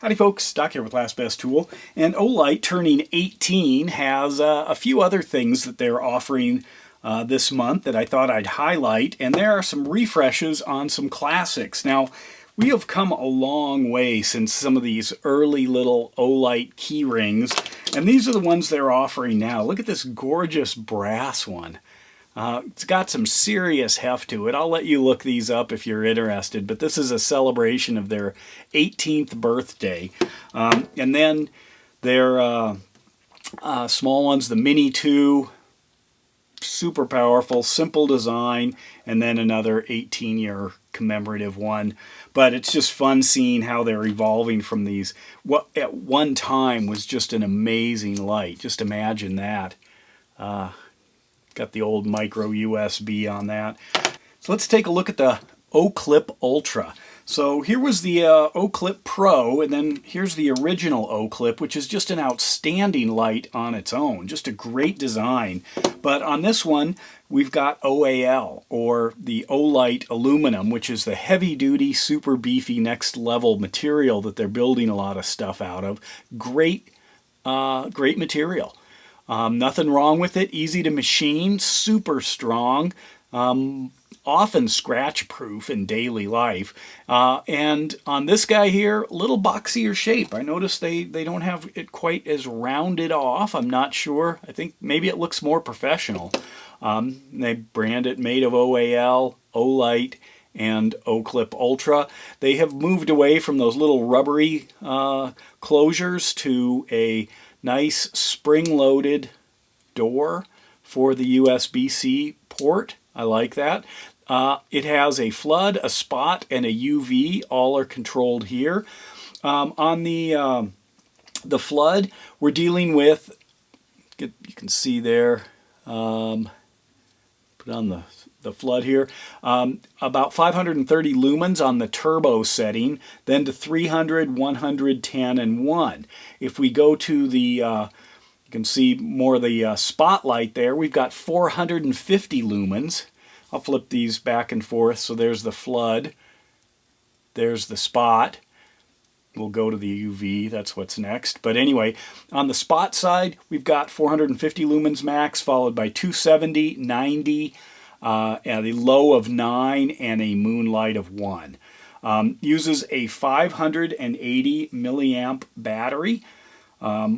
Howdy folks, Doc here with Last Best Tool, and Olight turning 18 has a few other things that they're offering this month that I thought I'd highlight, and there are some refreshes on some classics. Now, we have come a long way since some of these early little Olight key rings, and these are the ones they're offering now. Look at this gorgeous brass one. It's got some serious heft to it. I'll let you look these up if you're interested, but this is a celebration of their 18th birthday. And then their small ones, the Mini 2, super powerful, simple design, and then another 18-year commemorative one. But it's just fun seeing how they're evolving from these. What at one time was just an amazing light. Just imagine that. Got the old micro USB on that. So let's take a look at the Oclip Ultra. So here was the Oclip Pro, and then here's the original Oclip, which is just an outstanding light on its own. Just a great design. But on this one, we've got OAL, or the Olight aluminum, which is the heavy-duty, super beefy, next-level material that they're building a lot of stuff out of. Great, great material. Nothing wrong with it, easy to machine, super strong, often scratch-proof in daily life. And on this guy here, a little boxier shape. I noticed they don't have it quite as rounded off. I'm not sure. I think maybe it looks more professional. They brand it made of OAL, Olight, and Oclip Ultra. They have moved away from those little rubbery closures to a nice spring-loaded door for the USB-C port. I like that. It has a flood, a spot, and a UV. All are controlled here. On the flood, we're dealing with, you can see there, put on the flood here, about 530 lumens on the turbo setting, then to 300, 110, and 1. If we go to the, you can see more of the spotlight there, we've got 450 lumens. I'll flip these back and forth. So there's the flood, there's the spot. We'll go to the UV, that's what's next. But anyway, on the spot side, we've got 450 lumens max, followed by 270, 90, and a low of 9, and a moonlight of 1. Uses a 580 milliamp battery,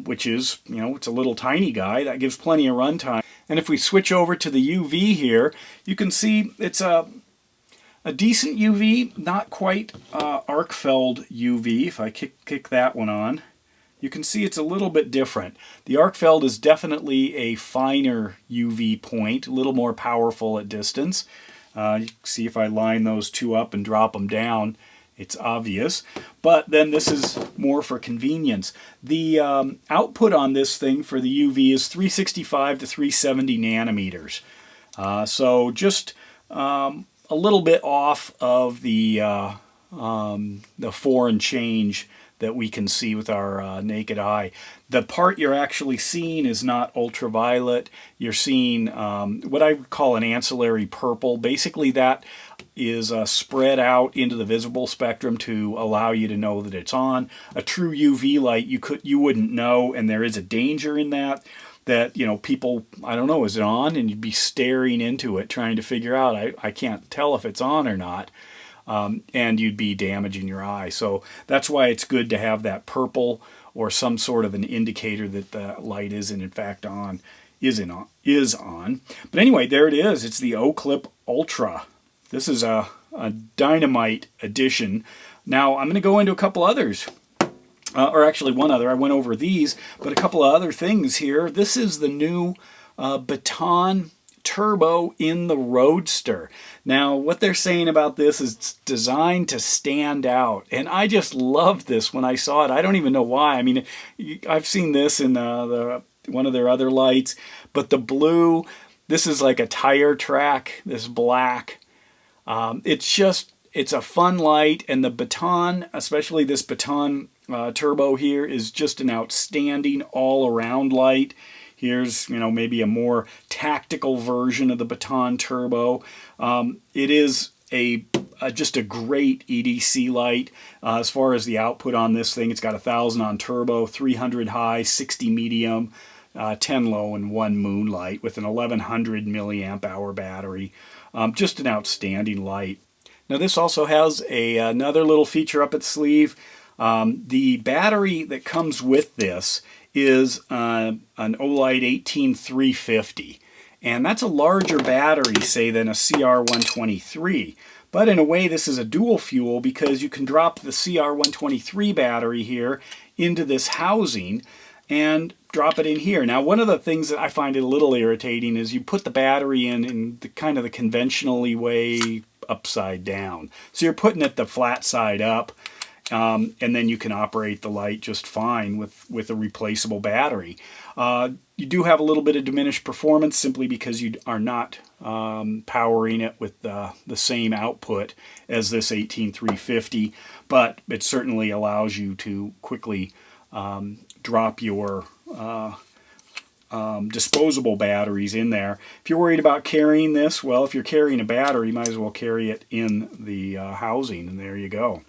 which is, it's a little tiny guy. That gives plenty of runtime. And if we switch over to the UV here, you can see it's a decent UV, not quite arc-feld UV. If I kick that one on, you can see it's a little bit different. The arc-feld is definitely a finer UV point, a little more powerful at distance. You can see if I line those two up and drop them down, it's obvious. But then this is more for convenience. The output on this thing for the UV is 365 to 370 nanometers. So just a little bit off of the 4 and change that we can see with our naked eye. The part you're actually seeing is not ultraviolet. You're seeing what I would call an ancillary purple. Basically that is spread out into the visible spectrum to allow you to know that it's on. A true UV light you wouldn't know, and there is a danger in that people, I don't know, is it on? And you'd be staring into it trying to figure out, I can't tell if it's on or not. And you'd be damaging your eye. So that's why it's good to have that purple or some sort of an indicator that the light isn't in fact on, is on. But anyway, there it is. It's the Oclip Ultra. This is a dynamite edition. Now I'm going to go into a couple others. Or actually one other. I went over these, but a couple of other things here. This is the new Baton Turbo in the Roadster. Now, what they're saying about this is it's designed to stand out, and I just loved this when I saw it. I don't even know why. I mean, I've seen this in one of their other lights, but the blue, this is like a tire track, this black. It's a fun light, and the Baton, especially this Baton Turbo here, is just an outstanding all-around light. Here's, maybe a more tactical version of the Baton Turbo. It is a just a great EDC light. As far as the output on this thing, it's got 1,000 on turbo, 300 high, 60 medium, 10 low, and 1 moonlight with an 1100 milliamp hour battery. Just an outstanding light. Now this also has another little feature up its sleeve. The battery that comes with this is an Olight 18350. And that's a larger battery, say, than a CR123. But in a way, this is a dual fuel because you can drop the CR123 battery here into this housing and drop it in here. Now, one of the things that I find it a little irritating is you put the battery in the kind of the conventionally way upside down. So you're putting it the flat side up, and then you can operate the light just fine with a replaceable battery. You do have a little bit of diminished performance simply because you are not powering it with the same output as this 18350, but it certainly allows you to quickly drop your disposable batteries in there. If you're worried about carrying this, well, if you're carrying a battery, you might as well carry it in the housing, and there you go.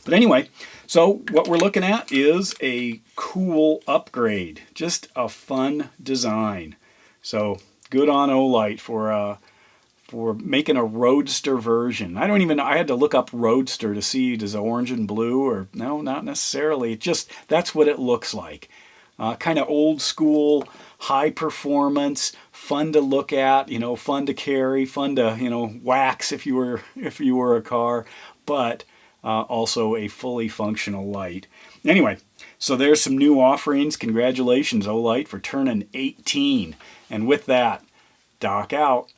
But anyway, so what we're looking at is a cool upgrade. Just a fun design. So good on Olight for making a roadster version. I don't even know. I had to look up roadster to see, does orange and blue, or no, not necessarily. It just, that's what it looks like. Kind of old school, high performance, fun to look at, you know, fun to carry, fun to, you know, wax if you were a car, but also a fully functional light. Anyway, so there's some new offerings. Congratulations, Olight, for turning 18. And with that, Doc out.